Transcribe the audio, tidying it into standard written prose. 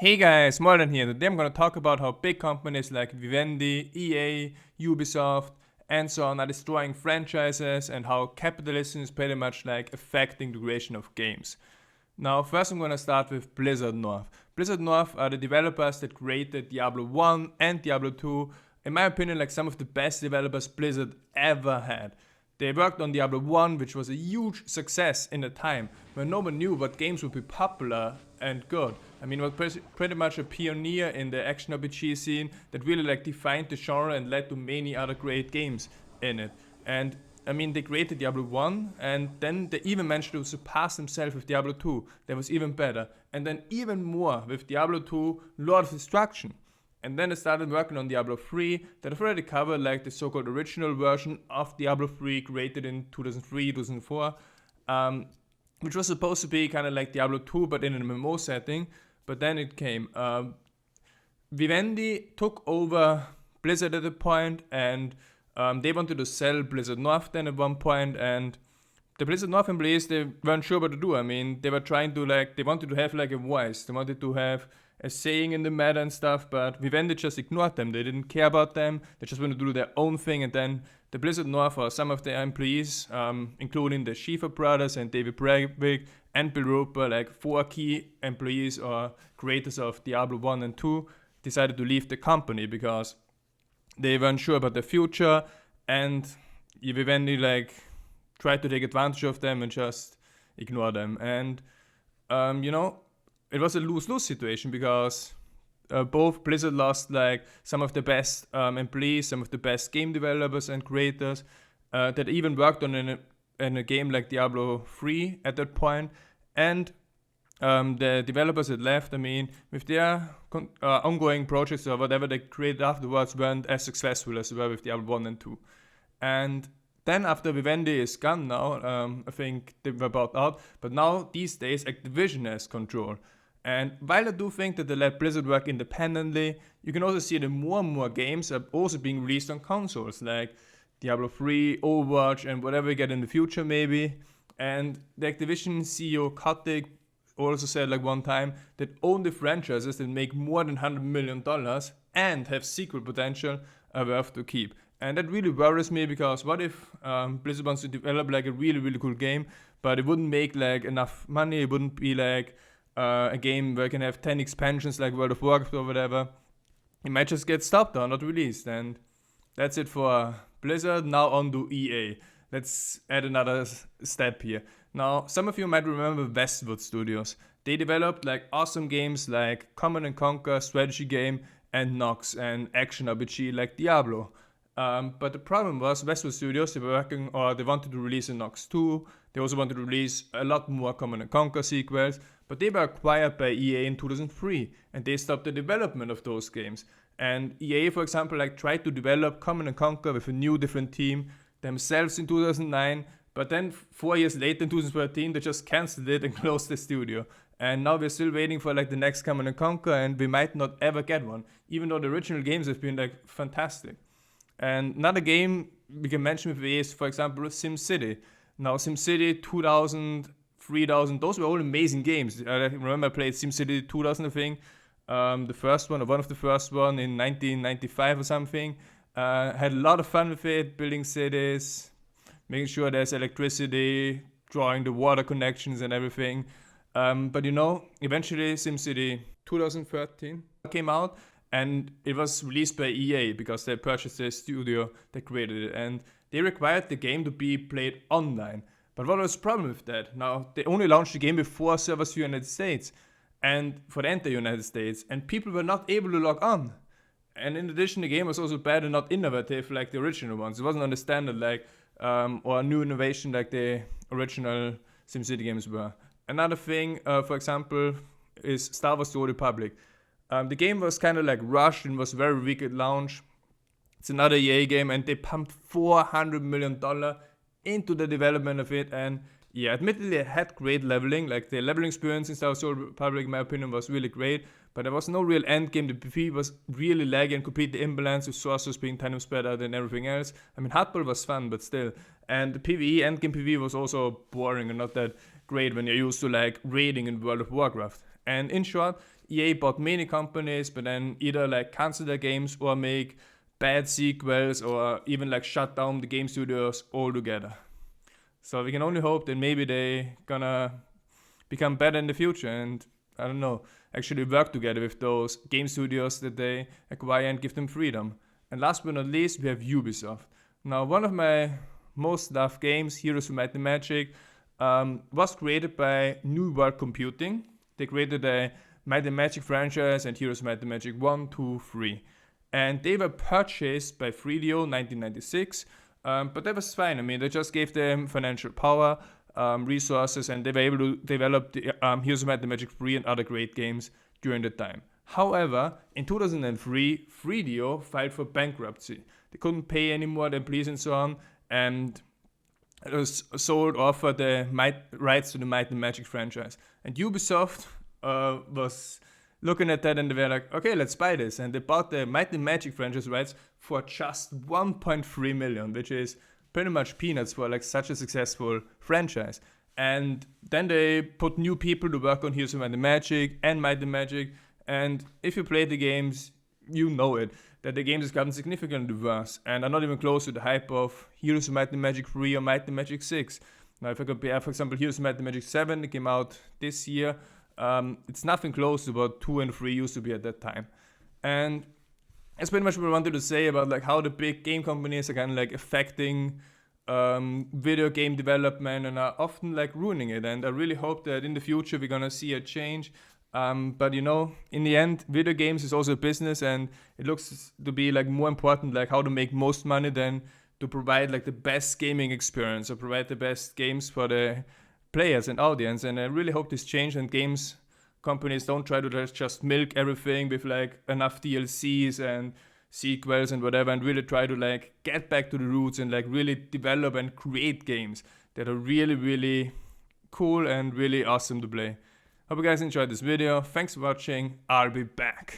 Hey guys, Moldran here. Today I'm going to talk about how big companies like Vivendi, EA, Ubisoft, and so on are destroying franchises and how capitalism is pretty much like affecting the creation of games. Now, first I'm going to start with Blizzard North. Blizzard North are the developers that created Diablo 1 and Diablo 2. In my opinion, like some of the best developers Blizzard ever had. They worked on Diablo 1, which was a huge success in the time when no one knew what games would be popular and good. I mean, it was pretty much a pioneer in the action RPG scene that really like defined the genre and led to many other great games in it. And I mean, they created Diablo 1 and then they even managed to surpass themselves with Diablo 2. That was even better. And then even more with Diablo 2 Lord of Destruction. And then they started working on Diablo 3 that I've already covered, like the so-called original version of Diablo 3 created in 2003, 2004, which was supposed to be kind of like Diablo 2 but in an MMO setting. But then it came. Vivendi took over Blizzard at a point, and they wanted to sell Blizzard North then at one point, and the Blizzard North employees, they weren't sure what to do. I mean, they were trying to they wanted to have like a voice. They wanted to have a saying in the matter and stuff, but Vivendi just ignored them. They didn't care about them. They just wanted to do their own thing. And then the Blizzard North, or some of their employees, including the Schiefer brothers and David Breivik and Bill Roper, like 4 key employees or creators of Diablo 1 and 2, decided to leave the company because they weren't sure about the future, and Vivendi tried to take advantage of them and just ignore them. And it was a lose-lose situation because both Blizzard lost some of the best employees, some of the best game developers and creators that even worked on in a game like Diablo 3 at that point, and the developers that left, I mean, with their ongoing projects or whatever they created afterwards, weren't as successful as they were with Diablo 1 and 2. And then after Vivendi is gone now, I think they were bought out, but now these days Activision has control. And while I do think that they let Blizzard work independently, you can also see that more and more games are also being released on consoles, like Diablo 3, Overwatch, and whatever we get in the future maybe. And the Activision CEO Kotick also said one time that only franchises that make more than $100 million and have sequel potential are worth to keep. And that really worries me because what if Blizzard wants to develop a really, really cool game, but it wouldn't make enough money, it wouldn't be a game where you can have 10 expansions like World of Warcraft or whatever. It might just get stopped or not released. And that's it for Blizzard. Now on to EA. Let's add another step here. Now, some of you might remember Westwood Studios. They developed awesome games like Command & Conquer, strategy game, and Nox, and action RPG like Diablo. But the problem was Westwood Studios, they wanted to release a Nox 2. They also wanted to release a lot more Command & Conquer sequels, but they were acquired by EA in 2003, and they stopped the development of those games. And EA, for example, tried to develop Command & Conquer with a new different team themselves in 2009, but then 4 years later in 2013, they just cancelled it and closed the studio. And now we're still waiting for the next Command & Conquer, and we might not ever get one, even though the original games have been fantastic. And another game we can mention with EA is, for example, SimCity. Now, SimCity 2000, 3000, those were all amazing games. I remember I played SimCity 2000, I think, the first one, or one of the first one in 1995 or something. Had a lot of fun with it, building cities, making sure there's electricity, drawing the water connections and everything. But eventually SimCity 2013 came out, and it was released by EA because they purchased the studio that created it, and they required the game to be played online. But what was the problem with that? Now, they only launched the game with 4 servers for the United States, and for the entire United States, and people were not able to log on. And in addition, the game was also bad and not innovative like the original ones. It wasn't on the standard or a new innovation like the original SimCity games were. Another thing, for example, is Star Wars The Old Republic. The game was kind of rushed and was very weak at launch. It's another EA game, and they pumped $400 million into the development of it. And yeah, admittedly, it had great leveling. The leveling experience in Star Wars The Old Republic, in my opinion, was really great. But there was no real end game. The PvP was really laggy and completely imbalanced, with sorcerers being 10 times better than everything else. I mean, hardball was fun, but still. And the PvE, endgame PvE, was also boring and not that great when you're used to raiding in World of Warcraft. And in short, EA bought many companies, but then either like cancel their games or make bad sequels or even like shut down the game studios altogether. So we can only hope that maybe they gonna become better in the future and, I don't know, actually work together with those game studios that they acquire and give them freedom. And last but not least, we have Ubisoft. Now, one of my most loved games, Heroes of Might and Magic, was created by New World Computing. They created the Might and Magic franchise and Heroes of Might and Magic 1, 2, 3. And they were purchased by 3DO in 1996, but that was fine. I mean, they just gave them financial power, resources, and they were able to develop the Heroes of Might and Magic 3 and other great games during the time. However, in 2003, 3DO filed for bankruptcy. They couldn't pay any more than employees and so on, and it was sold off for the rights to the Might and Magic franchise. And Ubisoft was looking at that and they were like, okay, let's buy this. And they bought the Might and Magic franchise rights for just 1.3 million, which is pretty much peanuts for like such a successful franchise. And then they put new people to work on Heroes of Might and Magic and Might and Magic. And if you play the games, you know it, that the games have gotten significantly worse and are not even close to the hype of Heroes of Might and Magic 3 or Might and Magic 6. Now, if I compare, for example, Heroes of Might and Magic 7, that came out this year, it's nothing close to what 2 and 3 used to be at that time. And that's pretty much what I wanted to say about like how the big game companies are kind of like affecting video game development and are often like ruining it. And I really hope that in the future we're gonna see a change. But you know, in the end, video games is also a business, and it looks to be like more important like how to make most money than to provide like the best gaming experience or provide the best games for the players and audience. And I really hope this changes and games companies don't try to just milk everything with like enough DLCs and sequels and whatever, and really try to like get back to the roots and like really develop and create games that are really, really cool and really awesome to play. Hope you guys enjoyed this video. Thanks for watching. I'll be back.